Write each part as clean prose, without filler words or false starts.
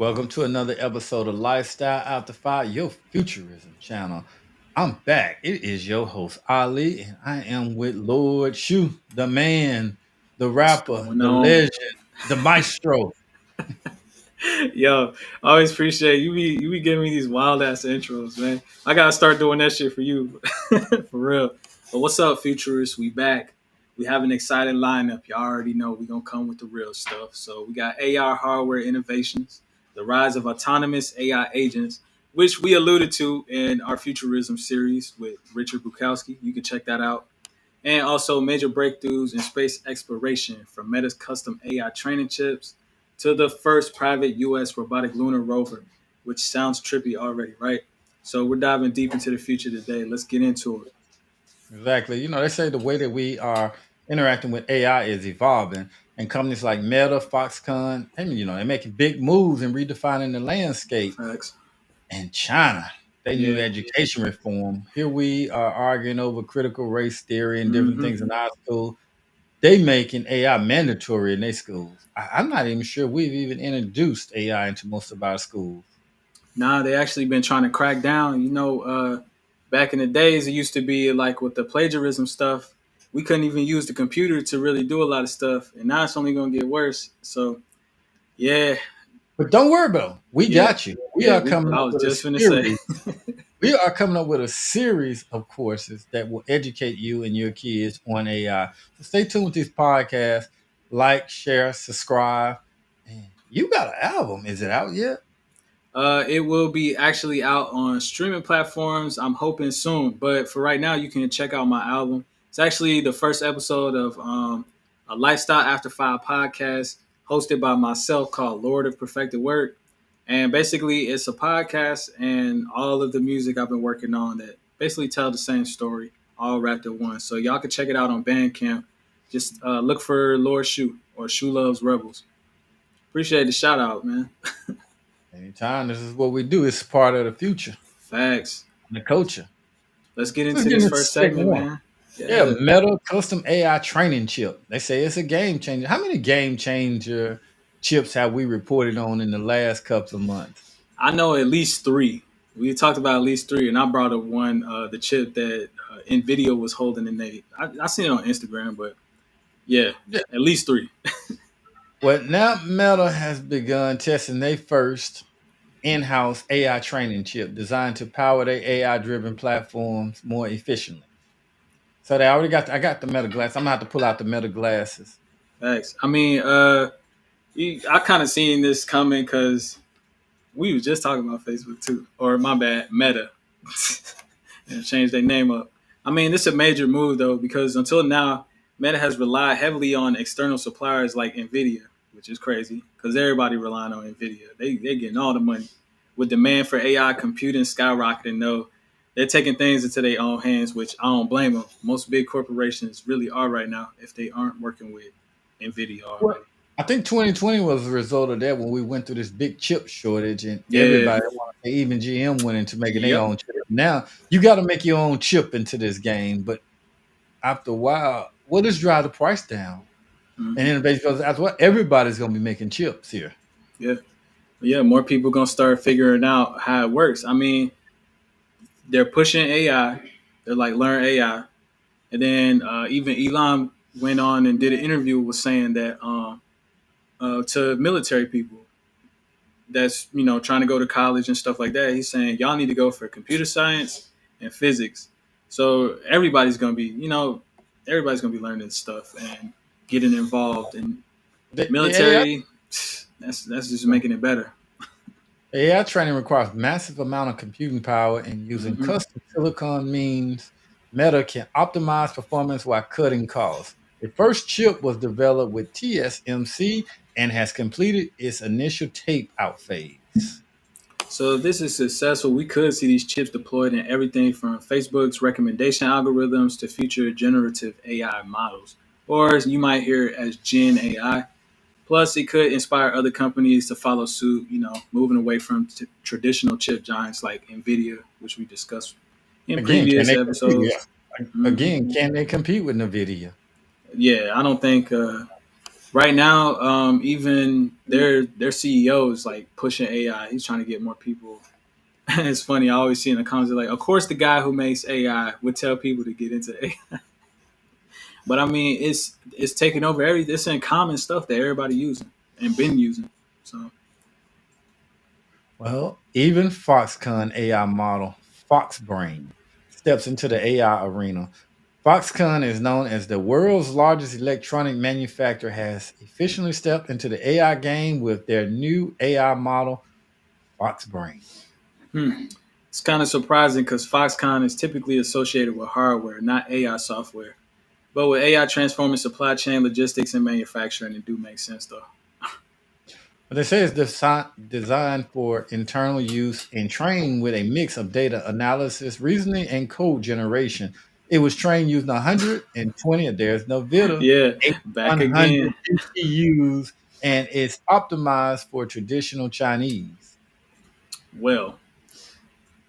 Welcome to another episode of Lifestyle After Five, your futurism channel. I'm back. It is your host, Ali, and I am with Lord Shu, the man, the What's rapper, going the on? legend, the maestro. Yo, I always appreciate you be giving me these wild ass intros, man. I gotta start doing that shit for you. For real. But what's up, futurists? We back. We have an exciting lineup. Y'all already know we gonna come with the real stuff. So we got AR hardware innovations, the rise of autonomous AI agents, which we alluded to in our futurism series with Richard Bukowski. You can check that out. And also major breakthroughs in space exploration, from Meta's custom AI training chips to the first private U.S. robotic lunar rover, which sounds trippy already, right? So we're diving deep into the future today. Let's get into it. Exactly. They say the way that we are interacting with AI is evolving, and companies like Meta, Foxconn, they're making big moves and redefining the landscape. Facts. And China, they new Yeah. education reform. Here we are arguing over critical race theory and different hmm things in our school. They making AI mandatory in their schools. I'm not even sure we've even introduced AI into most of our schools. Nah, they actually been trying to crack down. Back in the days, it used to be like with the plagiarism stuff, we couldn't even use the computer to really do a lot of stuff, and now it's only gonna get worse. So yeah, But don't worry about it. We yeah, got you. We yeah. are coming I up was with a just gonna say. series. We are coming up with a series of courses that will educate you and your kids on AI. So stay tuned with this podcast. Like, share, subscribe. And you got an album. Is it out yet? It will be actually out on streaming platforms. I'm hoping soon, but for right now, you can check out my album. It's actually the first episode of a Lifestyle After Five podcast hosted by myself called Lord of Perfected Work. And basically, it's a podcast and all of the music I've been working on that basically tell the same story, all wrapped in one. So y'all can check it out on Bandcamp. Just look for Lord Shu or Shu Loves Rebels. Appreciate the shout out, man. Anytime. This is what we do. It's part of the future, Facts. the culture. Let's get So let's into get this into first segment segment, one. man. Yeah, Yeah. Meta custom AI training chip. They say it's a game changer. How many game changer chips have we reported on in the last couple of months? I know at least three. We talked about at least three, and I brought up one, the chip that NVIDIA was holding in they. I seen it on Instagram, but yeah, Yeah. at least three. Well, now Meta has begun testing their first in-house AI training chip designed to power their AI-driven platforms more efficiently. So they already got. I got the Meta glass. I'm gonna have to pull out the Meta glasses. Thanks. I mean, I kind of seen this coming because we was just talking about Facebook too, or my bad, Meta, and changed their name up. I mean, this is a major move though because until now, Meta has relied heavily on external suppliers like Nvidia, which is crazy because everybody relying on Nvidia. They're getting all the money. With demand for AI computing skyrocketing, though, they're taking things into their own hands, which I don't blame them. Most big corporations really are right now if they aren't working with Nvidia Well, already. I think 2020 was a result of that when we went through this big chip shortage and Yeah. everybody, even GM, went into making their Yep. own chip. Now you got to make your own chip into this game, but after a while, will this drive the price down? And hmm then because that's what everybody's going to be making chips here. Yeah. Yeah. More people gonna start figuring out how it works. I mean, they're pushing AI. They're like learn AI, and then even Elon went on and did an interview was saying that to military people that's trying to go to college and stuff like that. He's saying y'all need to go for computer science and physics. So everybody's gonna be learning stuff and getting involved in The AI, military. That's just making it better. AI training requires massive amount of computing power, and using hmm custom silicon means Meta can optimize performance while cutting costs. The first chip was developed with TSMC and has completed its initial tape out phase. So if this is successful, we could see these chips deployed in everything from Facebook's recommendation algorithms to future generative AI models, or as you might hear it as Gen AI. Plus, it could inspire other companies to follow suit, moving away from traditional chip giants like NVIDIA, which we discussed in Again, can previous they compete? episodes. Yeah. hmm Again, can they compete with NVIDIA? Yeah, I don't think Right now, even their CEO is like pushing AI. He's trying to get more people. It's funny. I always see in the comments like, of course, the guy who makes AI would tell people to get into AI. But I mean, it's taking over every. It's in common stuff that everybody using and been using. So Well, even Foxconn AI model, Foxbrain, steps into the AI arena. Foxconn is known as the world's largest electronic manufacturer, has officially stepped into the AI game with their new AI model, Foxbrain. hmm. It's kind of surprising because Foxconn is typically associated with hardware, not AI software. But with AI transforming supply chain, logistics, and manufacturing, it do make sense though. But they say it's designed for internal use and trained with a mix of data analysis, reasoning, and code generation. It was trained using 120, there's no video, Yeah, back 100 again. GPUs, and it's optimized for traditional Chinese. Well,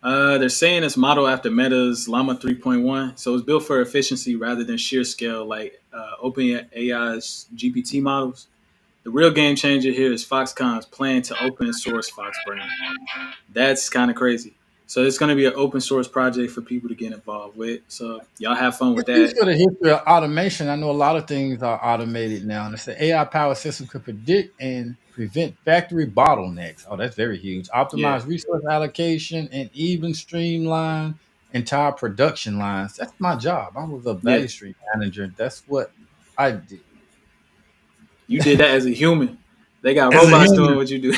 they're saying it's modeled after Meta's Llama 3.1, so it's built for efficiency rather than sheer scale like OpenAI's GPT models. The real game changer here is Foxconn's plan to open source FoxBrain. That's kind of crazy. So it's going to be an open source project for people to get involved with. So y'all have fun with It's used that. for the history of automation. I know a lot of things are automated now, and it's an AI powered system could predict and prevent factory bottlenecks. Oh, that's very huge. Yeah, Optimize resource allocation and even streamline entire production lines. That's my job. I was a yeah. value stream manager. That's what I did You did that as a human. They got as a robots doing human. what you do.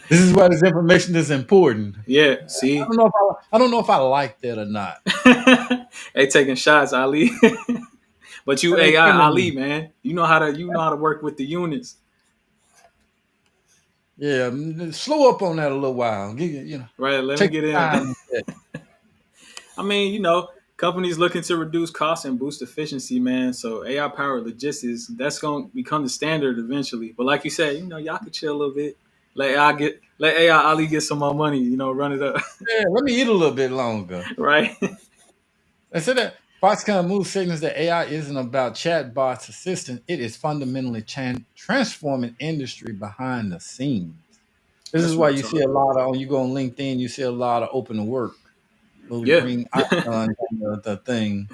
This is why this information is important. Yeah, see? I don't know if I like that or not. They taking shots, Ali. But you But they AI killing me. Ali, man. You know how to work with the units. Yeah, slow up on that a little while. Right, let me Take get your in. time with that. I mean, companies looking to reduce costs and boost efficiency, man. So AI powered logistics, that's gonna become the standard eventually. But like you said, y'all could chill a little bit. Let AI Ali get some more money, run it up. Yeah, let me eat a little bit longer. Right? And so that Foxconn Move signals that AI isn't about chatbots assistance. It is fundamentally transforming industry behind the scenes. This is That's why real you see talk. a lot of, when you go on LinkedIn, you see a lot of open to work, little Yeah. green icons on the thing.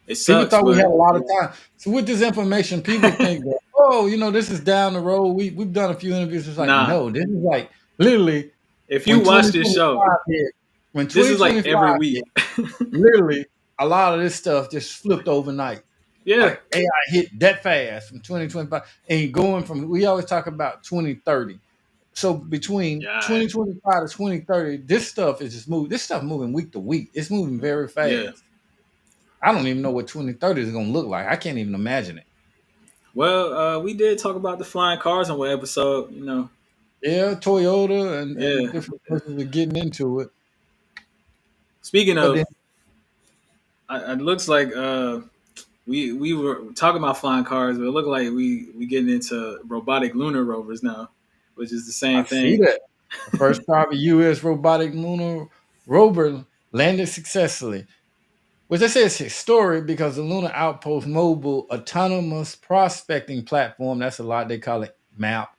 It People sucks, thought we had but a lot of time. So with this information, people think that, oh, this is down the road. We've done a few interviews. It's like, nah. no, this is like literally If you when watch this show, 2025 hit, when this is like 2025 every hit, week. literally a lot of this stuff just flipped overnight. Yeah. Like AI hit that fast from 2025 and going from, we always talk about 2030. So between Yeah. 2025 to 2030, this stuff is just moving. This stuff moving week to week. It's moving very Yeah. fast. I don't even know what 2030 is going to look like. I can't even imagine it. Well, we did talk about the flying cars on one episode, Yeah, Toyota and Yeah. different places are getting into it. Speaking But then of, it looks like we were talking about flying cars, but it looked like we getting into robotic lunar rovers now, which is the I same see thing. that. The first private U.S. robotic lunar rover landed successfully. Which I say is historic because the Lunar Outpost mobile autonomous prospecting platform, that's a lot, they call it MAP,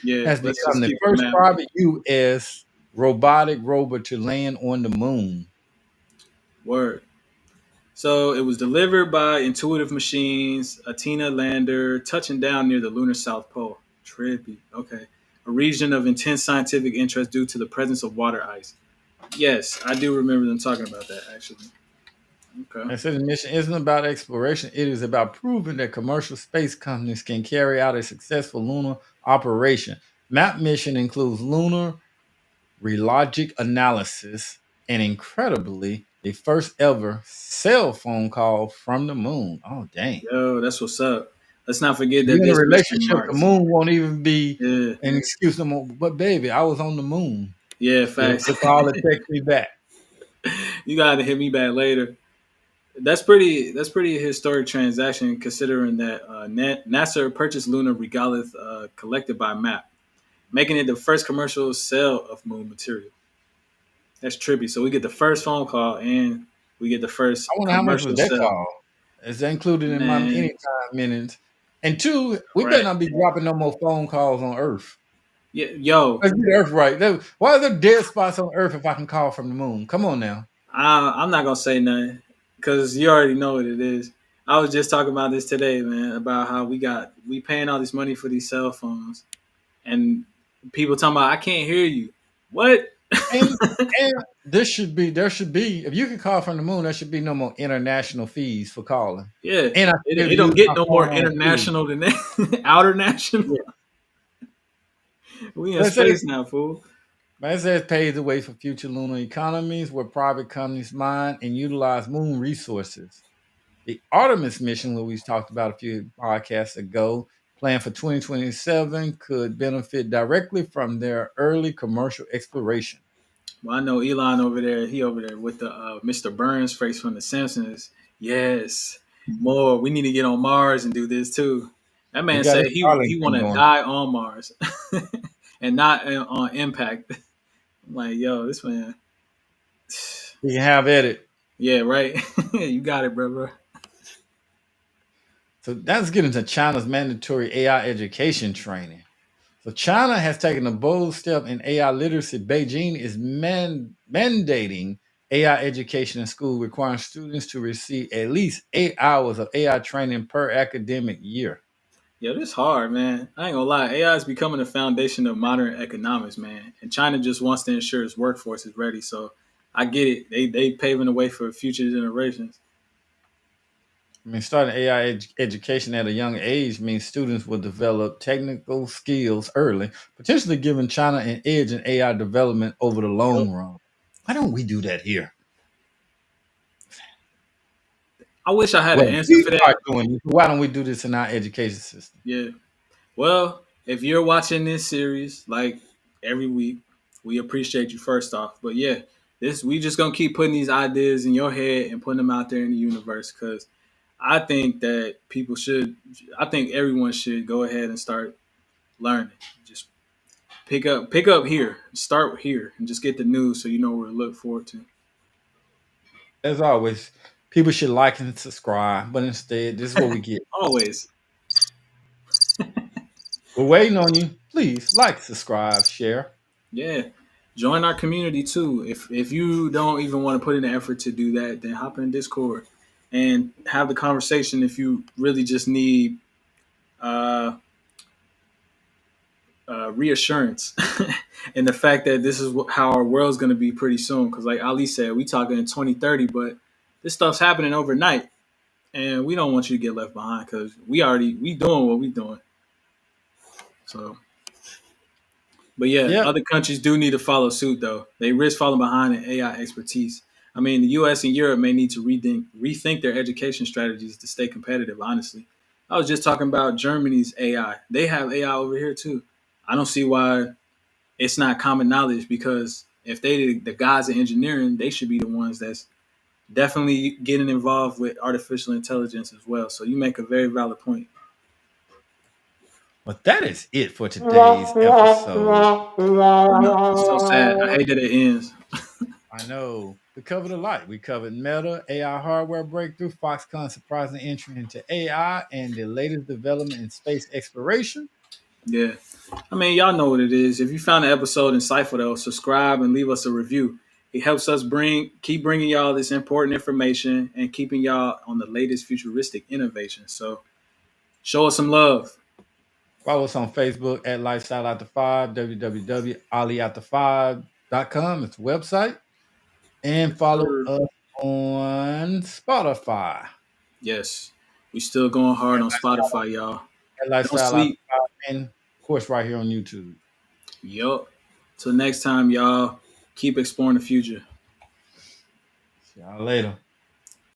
Yeah, has let's become just the keep it first map. private U.S. robotic rover to land on the moon. Word. So it was delivered by Intuitive Machines, Athena lander, touching down near the lunar South Pole. Trippy. Okay. A region of intense scientific interest due to the presence of water ice. Yes, I do remember them talking about that actually. Okay. I said the mission isn't about exploration, it is about proving that commercial space companies can carry out a successful lunar operation. MAP mission includes lunar relogic analysis, and incredibly, the first ever cell phone call from the moon. Oh, dang. Yo, that's what's up. Let's not forget If you're that in a this mission relationship, the marks. moon won't even be Yeah. an excuse no more. But baby, I was on the moon. Yeah, Give facts. us a call and text me back. You gotta hit me back later. That's pretty historic transaction considering that NASA purchased lunar regolith collected by MAP, making it the first commercial sale of moon material. That's trippy. So we get the first phone call and we get the I first wonder how much was commercial that sale. call? It's included in my Man, anytime minutes. And two, we better correct. not be dropping no more phone calls on Earth. Yeah, yo, Let's get Earth right. Why are there dead spots on Earth if I can call from the moon? Come on now. I'm not gonna say nothing because you already know what it is. I was just talking about this today, man, about how we paying all this money for these cell phones, and people talking about I can't hear you. What? And and there should be if you can call from the moon, there should be no more international fees for calling. Yeah, And I should be able it to don't use get my no more phone on cruise. international than that. Outer national. Yeah. We in But it says, space now, fool. but it says pays the way for future lunar economies where private companies mine and utilize moon resources. The Artemis mission, what we talked about a few podcasts ago, planned for 2027, could benefit directly from their early commercial exploration. Well, I know Elon over there. He over there with the Mr. Burns face from The Simpsons. Yes, more. We need to get on Mars and do this too. That He man got said his he want Arlington to going. die on Mars and not on Impact. I'm like, yo, this man. He can have at it. Yeah, right. You got it, bro. So that's getting to China's mandatory AI education training. So China has taken a bold step in AI literacy. Beijing is mandating AI education in school, requiring students to receive at least 8 hours of AI training per academic year. Yo, this hard, man. I ain't gonna lie. AI is becoming the foundation of modern economics, man. And China just wants to ensure its workforce is ready. So I get it. They paving the way for future generations. I mean, starting AI education at a young age means students will develop technical skills early, potentially giving China an edge in AI development over the Yep. long run. Why don't we do that here? I wish I had an Well, answer we for that. are doing this. Why don't we do this in our education system? Yeah. Well, if you're watching this series like every week, we appreciate you first off. But yeah, this we just gonna keep putting these ideas in your head and putting them out there in the universe because I think that people should. I think everyone should go ahead and start learning. Just pick up here, start here, and just get the news so you know where to look forward to. As always, people should like and subscribe, but instead, this is what we get. Always, We're waiting on you. Please like, subscribe, share. yeah. Join our community too. If you don't even want to put in the effort to do that, then hop in Discord and have the conversation. If you really just need uh, reassurance and the fact that this is how our world's going to be pretty soon, because like Ali said, we talking in 2030, but this stuff's happening overnight, and we don't want you to get left behind because we doing what we doing. So, but yeah, Yep. other countries do need to follow suit though. They risk falling behind in AI expertise. I mean, the U.S. and Europe may need to rethink their education strategies to stay competitive. Honestly, I was just talking about Germany's AI. They have AI over here too. I don't see why it's not common knowledge because if they the guys in engineering, they should be the ones that's definitely getting involved with artificial intelligence as well. So you make a very valid point. But that is it for today's episode. I know. It's so sad. I hate that it ends. I know we covered a lot. We covered Meta, AI hardware breakthrough, Foxconn's surprising entry into AI, and the latest development in space exploration. Yeah. I mean, y'all know what it is. If you found the episode insightful, though, subscribe and leave us a review. It helps us keep bringing y'all this important information and keeping y'all on the latest futuristic innovation. So show us some love. Follow us on Facebook at Lifestyle After Five, www.aliafter5.com. It's the website. And follow Sure. us on Spotify Yes. We still going hard on Spotify, y'all. at Don't Lifestyle After sleep. Five, and of course, right here on YouTube. Yup. Till next time, y'all. Keep exploring the future. See y'all later.